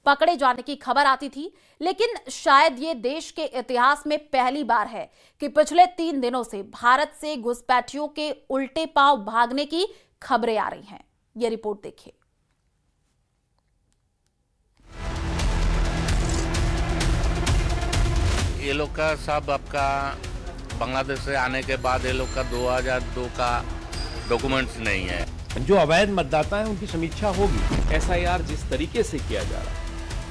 पकड़े जाने की खबर आती थी, लेकिन शायद ये देश के इतिहास में पहली बार है कि पिछले 3 दिनों से भारत से घुसपैठियों के उल्टे पांव भागने की खबरें आ रही हैं। ये रिपोर्ट देखिए। ये लोग का सब आपका बांग्लादेश से आने के बाद ये लोग का 2002 का डॉक्यूमेंट्स नहीं है। जो अवैध मतदाता है उनकी समीक्षा होगी। एसआईआर जिस तरीके से किया जा रहा है,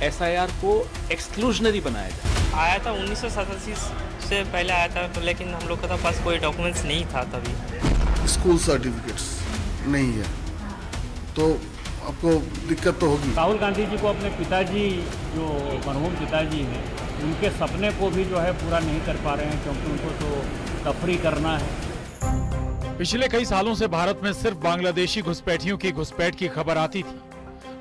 एसआईआर को एक्सक्लूजनरी बनाया जाए। आया था 1987 से पहले आया था, तो लेकिन हम लोग के पास कोई डॉक्यूमेंट्स नहीं था तभी। स्कूल सर्टिफिकेट्स नहीं है तो आपको दिक्कत तो होगी। राहुल गांधी जी को अपने पिताजी, जो मरहूम पिताजी हैं, उनके सपने को भी जो है पूरा नहीं कर पा रहे हैं, क्योंकि उनको तो तफरी करना है। पिछले कई सालों से भारत में सिर्फ बांग्लादेशी घुसपैठियों की घुसपैठ की खबर आती थी।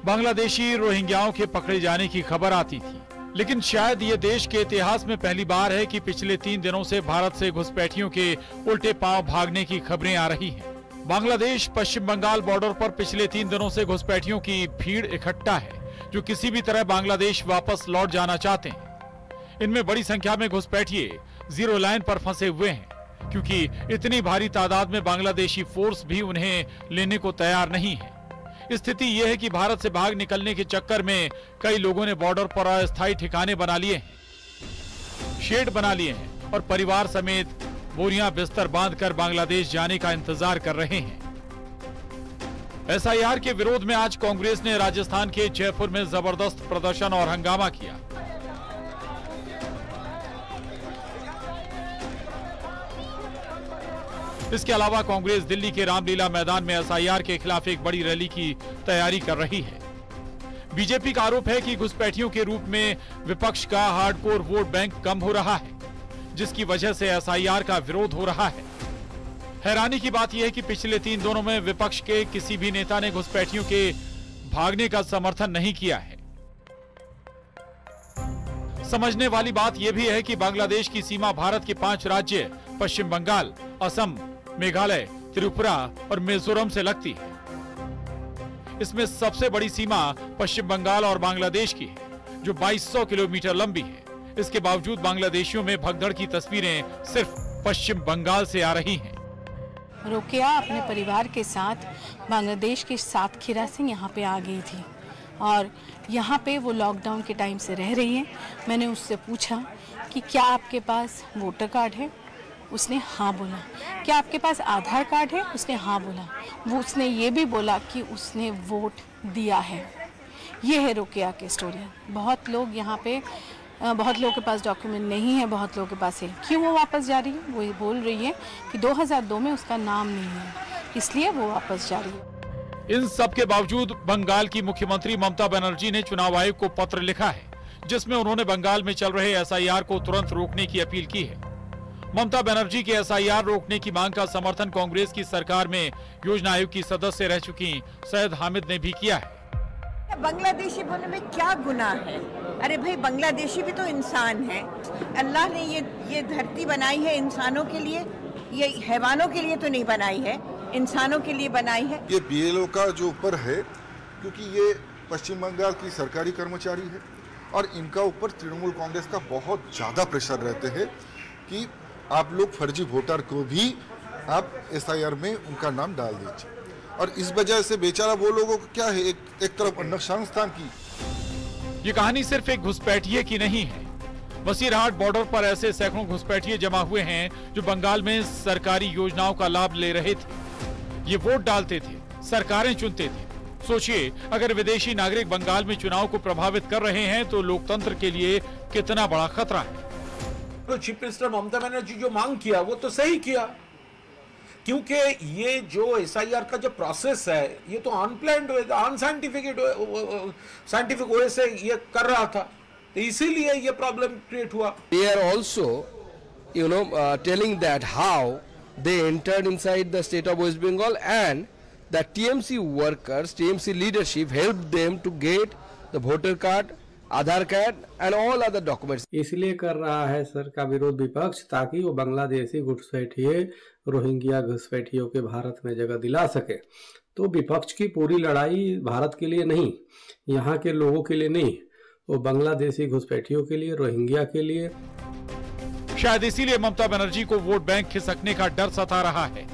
बांग्लादेशी रोहिंग्याओं के पकड़े जाने की खबर आती थी, लेकिन शायद ये देश के इतिहास में पहली बार है कि पिछले 3 दिनों से भारत से घुसपैठियों के उल्टे पांव भागने की खबरें आ रही हैं। बांग्लादेश पश्चिम बंगाल बॉर्डर पर पिछले 3 दिनों से घुसपैठियों की भीड़ इकट्ठा है, जो किसी भी तरह बांग्लादेश वापस लौट जाना चाहते हैं। इनमें बड़ी संख्या में घुसपैठिए जीरो लाइन पर फंसे हुए हैं, क्योंकि इतनी भारी तादाद में बांग्लादेशी फोर्स भी उन्हें लेने को तैयार नहीं है। स्थिति यह है कि भारत से भाग निकलने के चक्कर में कई लोगों ने बॉर्डर पर अस्थायी ठिकाने बना लिए हैं, शेड बना लिए हैं और परिवार समेत बोरियां बिस्तर बांधकर बांग्लादेश जाने का इंतजार कर रहे हैं। एसआईआर के विरोध में आज कांग्रेस ने राजस्थान के जयपुर में जबरदस्त प्रदर्शन और हंगामा किया। इसके अलावा कांग्रेस दिल्ली के रामलीला मैदान में एसआईआर के खिलाफ एक बड़ी रैली की तैयारी कर रही है। बीजेपी का आरोप है कि घुसपैठियों के रूप में विपक्ष का हार्डकोर वोट बैंक कम हो रहा है, जिसकी वजह से एसआईआर का विरोध हो रहा है। हैरानी की बात यह है कि पिछले 3 दिनों में विपक्ष के किसी भी नेता ने घुसपैठियों के भागने का समर्थन नहीं किया है। समझने वाली बात यह भी है कि बांग्लादेश की सीमा भारत के 5 राज्य पश्चिम बंगाल, असम, मेघालय, त्रिपुरा और मिजोरम से लगती है। इसमें सबसे बड़ी सीमा पश्चिम बंगाल और बांग्लादेश की है, जो 2200 किलोमीटर लंबी है। इसके बावजूद बांग्लादेशियों में भगदड़ की तस्वीरें सिर्फ पश्चिम बंगाल से आ रही हैं। रुकिया अपने परिवार के साथ बांग्लादेश के सातखीरा से यहाँ पे आ गई थी और यहाँ पे वो लॉकडाउन के टाइम से रह रही है। मैंने उससे पूछा कि क्या आपके पास वोटर कार्ड है? उसने हाँ बोला। क्या आपके पास आधार कार्ड है? उसने हाँ बोला। वो उसने ये भी बोला कि उसने वोट दिया है। ये है रुकिया की स्टोरी। बहुत लोग यहाँ पे, बहुत लोगों के पास डॉक्यूमेंट नहीं है, बहुत लोगों के पास है। क्यों वो वापस जा रही है? वो ये बोल रही है कि 2002 में उसका नाम नहीं है, इसलिए वो वापस जा रही है। इन सब के बावजूद बंगाल की मुख्यमंत्री ममता बनर्जी ने चुनाव आयोग को पत्र लिखा है, जिसमें उन्होंने बंगाल में चल रहे एसआईआर को तुरंत रोकने की अपील की है। ममता बनर्जी के एसआईआर रोकने की मांग का समर्थन कांग्रेस की सरकार में योजना आयोग की सदस्य रह चुकी सैयद हामिद ने भी किया है। बांग्लादेशी बोलने में क्या गुनाह है? अरे भाई, बांग्लादेशी भी तो इंसान है। अल्लाह ने ये धरती बनाई है इंसानों के लिए, ये हैवानों के लिए तो नहीं बनाई है, इंसानों के लिए बनाई है। ये बीएलओ का जो ऊपर है, क्योंकि ये पश्चिम बंगाल की सरकारी कर्मचारी है और इनका ऊपर तृणमूल कांग्रेस का बहुत ज्यादा प्रेशर रहते हैं कि आप लोग फर्जी वोटर को भी आप एसआईआर में उनका नाम डाल दीजिए। और इस वजह से बेचारा वो लोगों को क्या है, एक तरफ संस्थान की। ये कहानी सिर्फ एक घुसपैठिए की नहीं है। बसीरहाट बॉर्डर पर ऐसे सैकड़ों घुसपैठिए जमा हुए हैं जो बंगाल में सरकारी योजनाओं का लाभ ले रहे थे। ये वोट डालते थे, सरकारें चुनते थे। सोचिए, अगर विदेशी नागरिक बंगाल में चुनाव को प्रभावित कर रहे हैं तो लोकतंत्र के लिए कितना बड़ा खतरा है। तो चीफ मिनिस्टर ममता बनर्जी जो मांग किया वो तो सही किया, क्योंकि ये जो एसआईआर का जो प्रोसेस है ये तो अनप्लान्ड साइंटिफिक वे से ये कर रहा था, तो इसीलिए ये प्रॉब्लम क्रिएट हुआ। They are also, telling that how they entered inside the state of West Bengal and the TMC workers, TMC leadership helped them to get the voter card, Aadhaar card and all other documents. इसलिए कर रहा है sir का विरोध विपक्ष, ताकि वो Bangladeshi घुसपैठिए, Rohingya घुसपैठियों के भारत में जगह दिला सके। तो विपक्ष की पूरी लड़ाई भारत के लिए नहीं, यहाँ के लोगों के लिए नहीं, वो बांग्लादेशी घुसपैठियों के लिए, रोहिंग्या के लिए। शायद इसीलिए ममता बनर्जी को वोट बैंक खिसकने का डर सता रहा है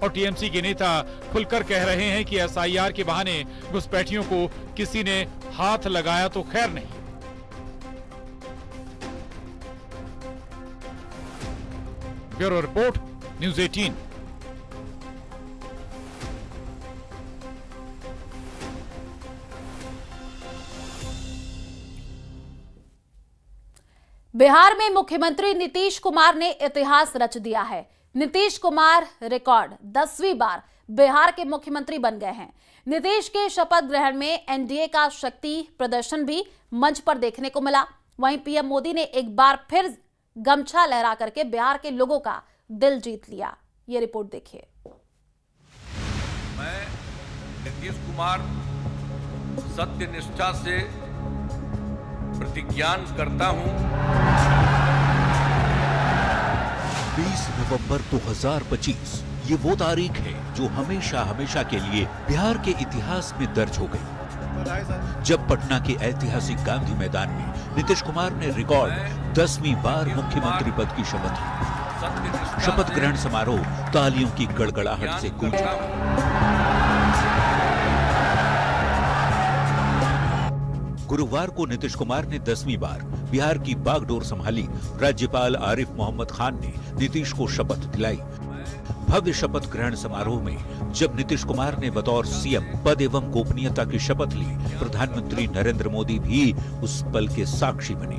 और टीएमसी के नेता खुलकर कह रहे हैं कि एसआईआर के बहाने घुसपैठियों को किसी ने हाथ लगाया तो खैर नहीं। Bureau report, news 18। बिहार में मुख्यमंत्री नीतीश कुमार ने इतिहास रच दिया है। नीतीश कुमार रिकॉर्ड 10वीं बार बिहार के मुख्यमंत्री बन गए हैं। नीतीश के शपथ ग्रहण में एनडीए का शक्ति प्रदर्शन भी मंच पर देखने को मिला। वहीं पीएम मोदी ने एक बार फिर गमछा लहरा करके बिहार के लोगों का दिल जीत लिया। ये रिपोर्ट देखिए। मैं नीतीश कुमार सत्य निष्ठा से प्रतिज्ञान करता हूं। 20 नवंबर 2025 ये वो तारीख है जो हमेशा हमेशा के लिए बिहार के इतिहास में दर्ज हो गई, जब पटना के ऐतिहासिक गांधी मैदान में नीतीश कुमार ने रिकॉर्ड 10वीं बार मुख्यमंत्री पद की शपथ ली। शपथ ग्रहण समारोह तालियों की गड़गड़ाहट से गूंजा। गुरुवार को नीतीश कुमार ने 10वीं बार बिहार की बागडोर संभाली। राज्यपाल आरिफ मोहम्मद खान ने नीतीश को शपथ दिलाई। भव्य शपथ ग्रहण समारोह में जब नीतीश कुमार ने बतौर सीएम पद एवं गोपनीयता की शपथ ली, प्रधानमंत्री नरेंद्र मोदी भी उस पल के साक्षी बने।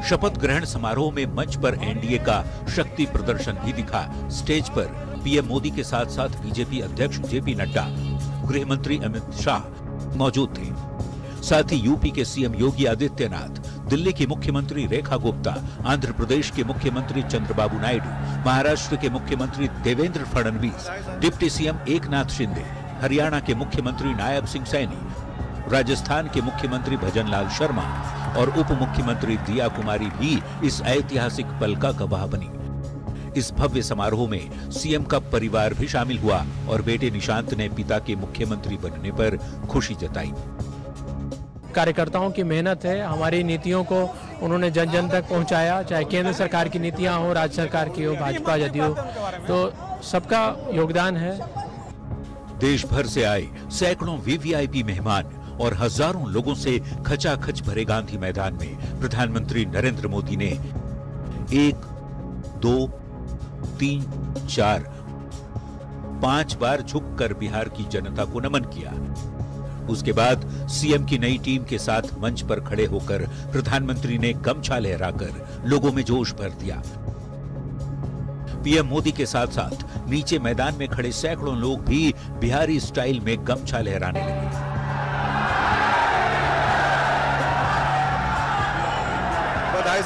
शपथ ग्रहण समारोह में मंच पर एनडीए का शक्ति प्रदर्शन भी दिखा। स्टेज पर पीएम मोदी के साथ साथ बीजेपी अध्यक्ष जेपी नड्डा, गृह मंत्री अमित शाह मौजूद थे। साथ ही यूपी के सीएम योगी आदित्यनाथ, दिल्ली की मुख्यमंत्री रेखा गुप्ता, आंध्र प्रदेश के मुख्यमंत्री चंद्रबाबू नायडू, महाराष्ट्र के मुख्यमंत्री देवेंद्र फडणवीस, डिप्टी सीएम एकनाथ शिंदे, हरियाणा के मुख्यमंत्री नायब सिंह सैनी, राजस्थान के मुख्यमंत्री भजनलाल शर्मा और उप मुख्यमंत्री दिया कुमारी भी इस ऐतिहासिक पल का गवाह बनी। इस भव्य समारोह में सीएम का परिवार भी शामिल हुआ और बेटे निशांत ने पिता के मुख्यमंत्री बनने पर खुशी जताई। कार्यकर्ताओं की मेहनत है, हमारी नीतियों को उन्होंने जन जन तक पहुंचाया, चाहे केंद्र सरकार की नीतियां हो, राज्य सरकार की हो, भाजपा जदयू, तो सबका योगदान है। देश भर से आए सैकड़ों वीवीआईपी मेहमान और हजारों लोगों से खचाखच भरे गांधी मैदान में प्रधानमंत्री नरेंद्र मोदी ने 1, 2, 3, 4, 5 बार झुककर बिहार की जनता को नमन किया। उसके बाद सीएम की नई टीम के साथ मंच पर खड़े होकर प्रधानमंत्री ने गमछा लहराकर लोगों में जोश भर दिया। पीएम मोदी के साथ साथ नीचे मैदान में खड़े सैकड़ों लोग भी बिहारी स्टाइल में गमछा लहराने लगे।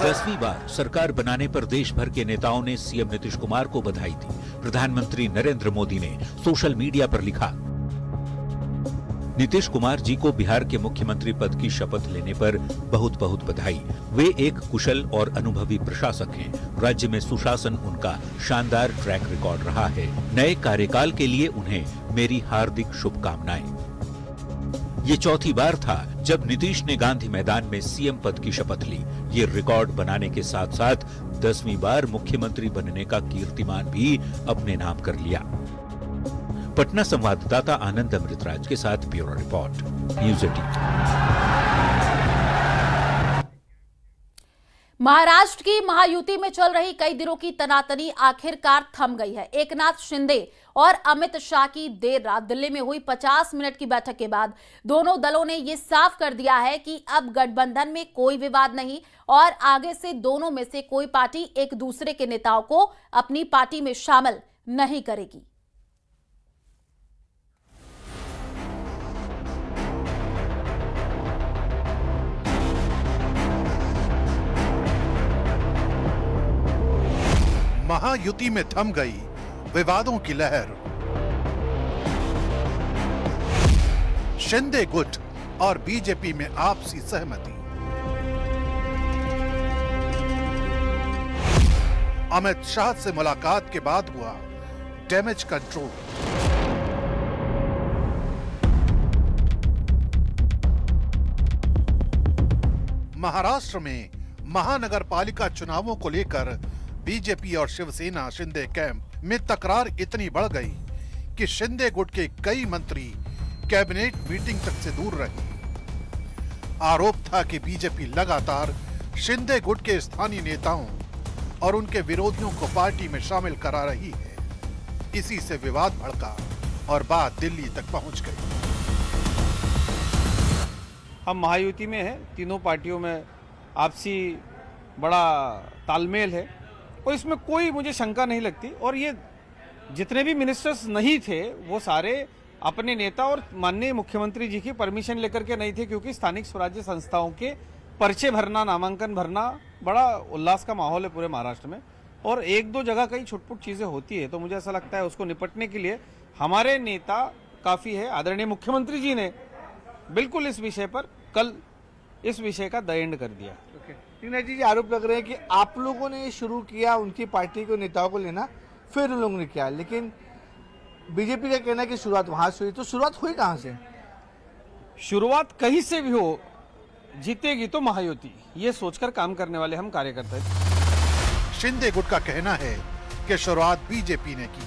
दसवीं बार सरकार बनाने पर देश भर के नेताओं ने सीएम नीतीश कुमार को बधाई दी। प्रधानमंत्री नरेंद्र मोदी ने सोशल मीडिया पर लिखा, नीतीश कुमार जी को बिहार के मुख्यमंत्री पद की शपथ लेने पर बहुत बहुत बधाई। वे एक कुशल और अनुभवी प्रशासक हैं। राज्य में सुशासन उनका शानदार ट्रैक रिकॉर्ड रहा है। नए कार्यकाल के लिए उन्हें मेरी हार्दिक शुभकामनाएं। ये चौथी बार था जब नीतीश ने गांधी मैदान में सीएम पद की शपथ ली। ये रिकॉर्ड बनाने के साथ साथ 10वीं बार मुख्यमंत्री बनने का कीर्तिमान भी अपने नाम कर लिया। पटना संवाददाता आनंद अमृतराज के साथ ब्यूरो रिपोर्ट, न्यूज़ 18। महाराष्ट्र की महायुति में चल रही कई दिनों की तनातनी आखिरकार थम गई है। एकनाथ शिंदे और अमित शाह की देर रात दिल्ली में हुई 50 मिनट की बैठक के बाद दोनों दलों ने यह साफ कर दिया है कि अब गठबंधन में कोई विवाद नहीं और आगे से दोनों में से कोई पार्टी एक दूसरे के नेताओं को अपनी पार्टी में शामिल नहीं करेगी। महायुति में थम गई विवादों की लहर। शिंदे गुट और बीजेपी में आपसी सहमति। अमित शाह से मुलाकात के बाद हुआ डैमेज कंट्रोल। महाराष्ट्र में महानगर पालिका चुनावों को लेकर बीजेपी और शिवसेना शिंदे कैंप में तकरार इतनी बढ़ गई कि शिंदे गुट के कई मंत्री कैबिनेट मीटिंग तक से दूर रहे। आरोप था कि बीजेपी लगातार शिंदे गुट के स्थानीय नेताओं और उनके विरोधियों को पार्टी में शामिल करा रही है। इसी से विवाद भड़का और बात दिल्ली तक पहुंच गई। हम महायुति में हैं, तीनों पार्टियों में आपसी बड़ा तालमेल है और इसमें कोई मुझे शंका नहीं लगती। और ये जितने भी मिनिस्टर्स नहीं थे वो सारे अपने नेता और माननीय मुख्यमंत्री जी की परमिशन लेकर के नहीं थे, क्योंकि स्थानिक स्वराज्य संस्थाओं के पर्चे भरना, नामांकन भरना बड़ा उल्लास का माहौल है पूरे महाराष्ट्र में। और एक दो जगह कई छुटपुट चीजें होती है, तो मुझे ऐसा लगता है उसको निपटने के लिए हमारे नेता काफी है। आदरणीय मुख्यमंत्री जी ने बिल्कुल इस विषय पर कल इस विषय का द एंड कर दिया। जी आरोप लग रहे हैं कि आप लोगों ने शुरू किया उनकी पार्टी के नेताओं को लेना, फिर उन लोगों ने किया, लेकिन बीजेपी का कहना है कि शुरुआत वहां से हुई। तो शुरुआत हुई कहां से? शुरुआत कहीं से भी हो, जीतेगी तो महायुति, ये सोचकर काम करने वाले हम कार्यकर्ता हैं। शिंदे गुट का कहना है कि शुरुआत बीजेपी ने की।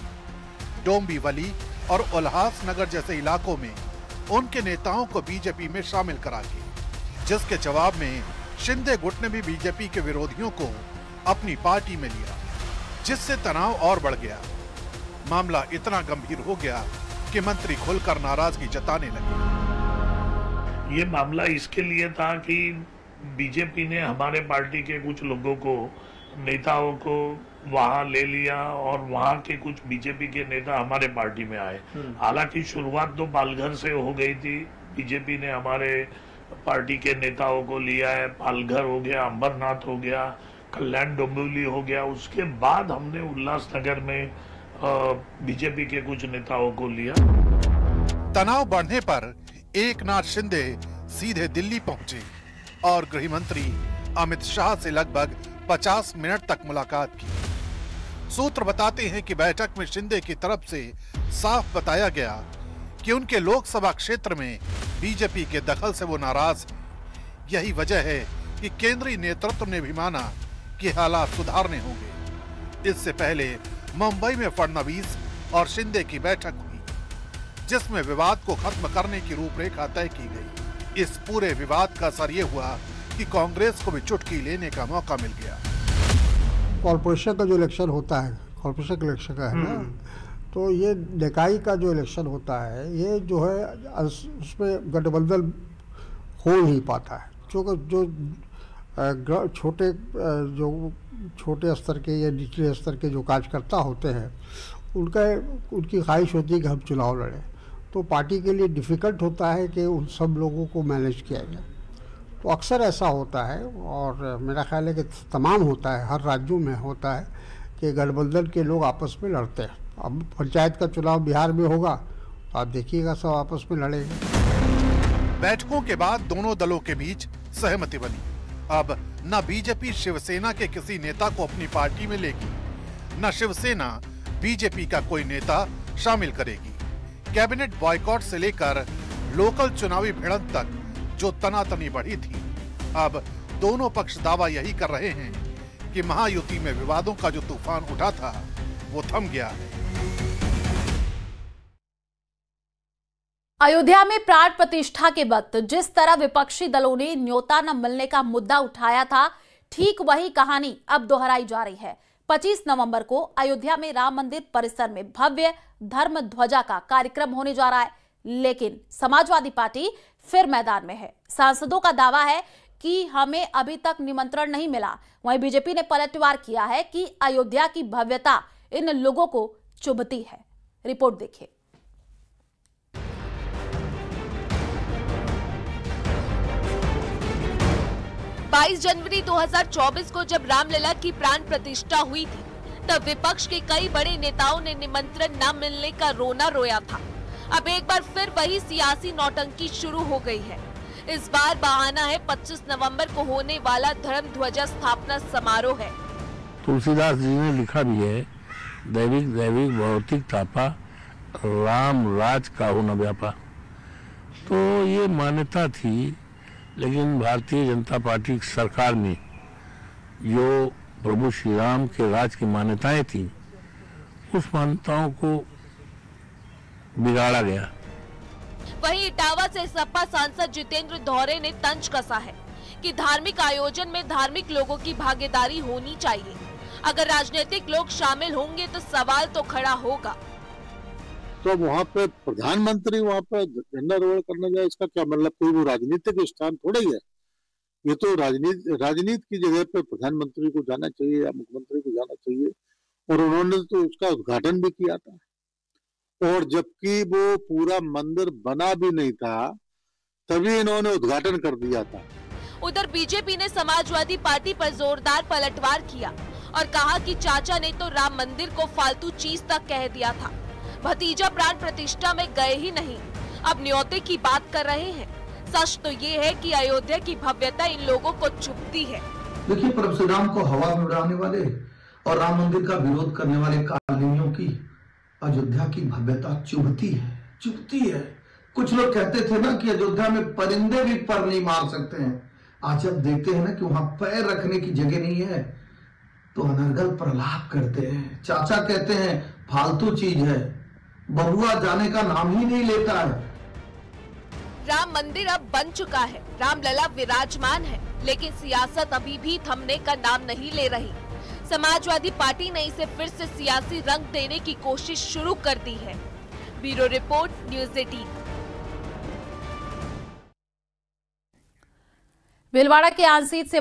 डोंबिवली और उल्हासनगर जैसे इलाकों में उनके नेताओं को बीजेपी में शामिल करा के, जिसके जवाब में शिंदे गुट ने भी बीजेपी के विरोधियों को अपनी पार्टी में लिया, जिससे तनाव और बढ़ गया। मामला इतना गंभीर हो गया कि मंत्री खुलकर नाराजगी जताने लगे। ये मामला इसके लिए था कि बीजेपी ने हमारे पार्टी के कुछ लोगों को, नेताओं को वहां ले लिया और वहां के कुछ बीजेपी के नेता हमारे पार्टी में आए। हालांकि शुरुआत तो पालघर से हो गई थी। बीजेपी ने हमारे पार्टी के नेताओं को लिया है। पालघर हो गया, अंबरनाथ हो गया, कल्याण डोंबिवली हो गया। उसके बाद हमने उल्लासनगर में बीजेपी के कुछ नेताओं को लिया। तनाव बढ़ने पर एकनाथ शिंदे सीधे दिल्ली पहुंचे और गृह मंत्री अमित शाह से लगभग 50 मिनट तक मुलाकात की। सूत्र बताते हैं कि बैठक में शिंदे की तरफ से साफ बताया गया कि उनके लोकसभा क्षेत्र में बीजेपी के दखल से वो नाराज हैं। यही वजह है कि केंद्रीय नेतृत्व ने भी माना कि हालात सुधारने होंगे। इससे पहले मुंबई में फडणवीस और शिंदे की बैठक हुई, जिसमें विवाद को खत्म करने की रूपरेखा तय की गई। इस पूरे विवाद का असर ये हुआ कि कांग्रेस को भी चुटकी लेने का मौका मिल गया। कॉर्पोरेशन का जो इलेक्शन होता है, कॉर्पोरेशन इलेक्शन का है ना, तो ये निकाय का जो इलेक्शन होता है, ये जो है उसमें गठबंधन हो नहीं पाता है। जो छोटे स्तर के या निचले स्तर के जो कार्यकर्ता होते हैं, उनकी ख्वाहिश होती है कि हम चुनाव लड़ें, तो पार्टी के लिए डिफ़िकल्ट होता है कि उन सब लोगों को मैनेज किया जाए। तो अक्सर ऐसा होता है और मेरा ख्याल है कि तमाम होता है, हर राज्यों में होता है कि गठबंधन के लोग आपस में लड़ते हैं। अब पंचायत का चुनाव बिहार में होगा तो आप देखिएगा सब आपस में लड़ेंगे। बैठकों के बाद दोनों दलों के बीच सहमति बनी। अब न बीजेपी शिवसेना के किसी नेता को अपनी पार्टी में लेगी, न शिवसेना बीजेपी का कोई नेता शामिल करेगी। कैबिनेट बॉयकॉट से लेकर लोकल चुनावी भिड़ंत तक जो तनातनी बढ़ी थी, अब दोनों पक्ष दावा यही कर रहे हैं कि महायुति में विवादों का जो तूफान उठा था वो थम गया है। अयोध्या में प्राण प्रतिष्ठा के वक्त जिस तरह विपक्षी दलों ने न्योता न मिलने का मुद्दा उठाया था, ठीक वही कहानी अब दोहराई जा रही है। 25 नवंबर को अयोध्या में राम मंदिर परिसर में भव्य धर्म ध्वजा का कार्यक्रम होने जा रहा है, लेकिन समाजवादी पार्टी फिर मैदान में है। सांसदों का दावा है कि हमें अभी तक निमंत्रण नहीं मिला। वहीं बीजेपी ने पलटवार किया है कि अयोध्या की भव्यता इन लोगों को चुभती है। रिपोर्ट देखिए। जनवरी 2024 को जब रामलला की प्राण प्रतिष्ठा हुई थी, तब विपक्ष के कई बड़े नेताओं ने निमंत्रण न मिलने का रोना रोया था। अब एक बार फिर वही सियासी नौटंकी शुरू हो गई है। इस बार बहाना है 25 नवंबर को होने वाला धर्म ध्वजा स्थापना समारोह है। तुलसीदास जी ने लिखा भी है, दैविक दैविक भौतिक तापा, राम राज काहू न व्यापा। तो ये मान्यता थी लेकिन भारतीय जनता पार्टी की सरकार ने जो प्रभु श्री राम के राज की मान्यताएं थी, उस मान्यताओं को बिगाड़ा गया। वहीं इटावा से सपा सांसद जितेंद्र धौरे ने तंज कसा है कि धार्मिक आयोजन में धार्मिक लोगों की भागीदारी होनी चाहिए। अगर राजनीतिक लोग शामिल होंगे तो सवाल तो खड़ा होगा। तो वहाँ पे प्रधानमंत्री वहाँ पे झंडारोहण करने जाए, इसका क्या मतलब? कोई वो राजनीतिक स्थान थोड़ा ही है। ये तो राजनीति की जगह पे प्रधानमंत्री को जाना चाहिए या मुख्यमंत्री को जाना चाहिए, और उन्होंने तो उसका उद्घाटन भी किया था। और जबकि वो पूरा मंदिर बना भी नहीं था, तभी इन्होंने उद्घाटन कर दिया था। उधर बीजेपी ने समाजवादी पार्टी पर जोरदार पलटवार किया और कहा कि चाचा ने तो राम मंदिर को फालतू चीज तक कह दिया था। भतीजा प्राण प्रतिष्ठा में गए ही नहीं, अब न्योते की बात कर रहे हैं। सच तो ये है कि अयोध्या की भव्यता इन लोगों को चुभती है। देखिए, प्रभु श्री राम को हवा में उड़ाने वाले और राम मंदिर का विरोध करने वाले कालिनियों की अयोध्या की भव्यता चुभती है। कुछ लोग कहते थे ना कि अयोध्या में परिंदे भी पर नहीं मार सकते हैं। आज जब देखते हैं ना कि वहां पैर रखने की जगह नहीं है, तो अनर्गल प्रलाप करते हैं। चाचा कहते हैं फालतू चीज है, बहुआ जाने का नाम ही नहीं लेता है। राम मंदिर अब बन चुका है, रामलला विराजमान है, लेकिन सियासत अभी भी थमने का नाम नहीं ले रही। समाजवादी पार्टी ने इसे फिर से सियासी रंग देने की कोशिश शुरू कर दी है। Bureau report, news 18। भीलवाड़ा के आंसीत से